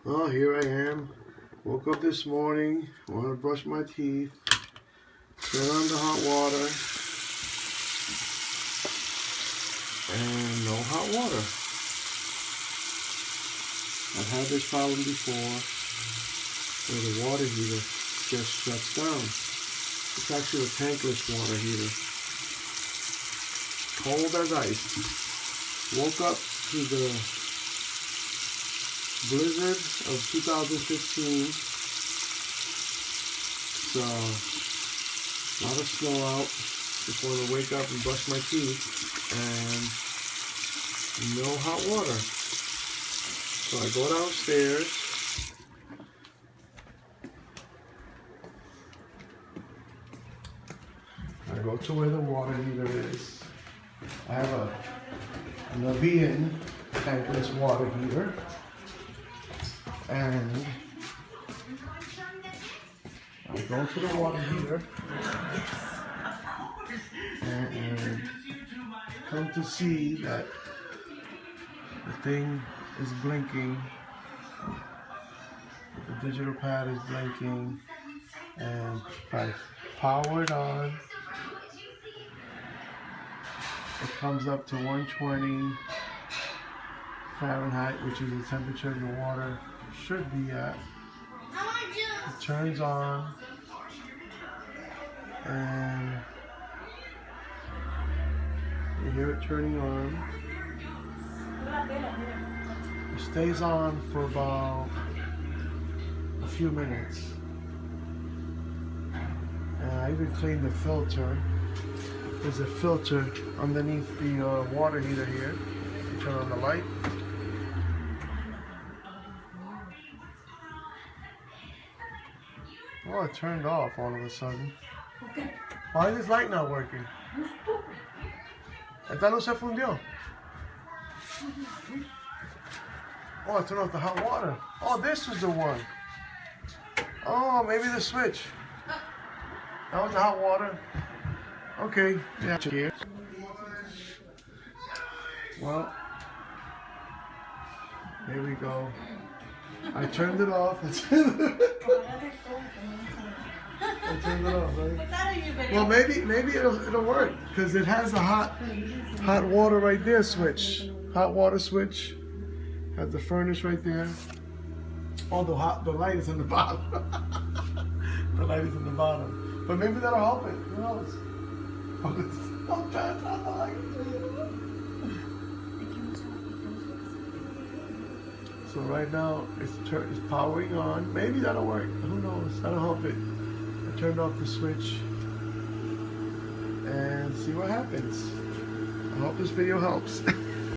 Oh, here I am. Woke up this morning, want to brush my teeth, turn on the hot water, and no hot water. I've had this problem before where the water heater just shuts down. It's actually a tankless water heater. Cold as ice. Woke up to the blizzard of 2015. It's a lot of snow out. Just want to wake up and brush my teeth, and no hot water. So I go downstairs. I go to where the water heater is. I have a Navies tankless water heater, and I go to the water heater and come to see that the thing is blinking. The digital pad is blinking, and I power it on. It comes up to 120 Fahrenheit, which is the temperature the water should be at. It turns on, and you hear it turning on. It stays on for about a few minutes. And I even cleaned the filter. There's a filter underneath the water heater here. You turn on the light. Oh, it turned off all of a sudden. Why is this light not working? Esta no se fundió. Oh, I turned off the hot water. Oh, this was the one. Oh, maybe the switch. That was the hot water. Okay, yeah, here. Well, here we go. I turned it off. I turned it off, right? Well, maybe it'll work, because it has a hot water right there switch. Hot water switch. Has the furnace right there. Oh, the light is in the bottom. The light is in the bottom. But maybe that'll help it. Who knows? Don't turn on the light. So right now it's powering on. Maybe that'll work. Who knows? That'll help it. I turned off the switch and see what happens. I hope this video helps.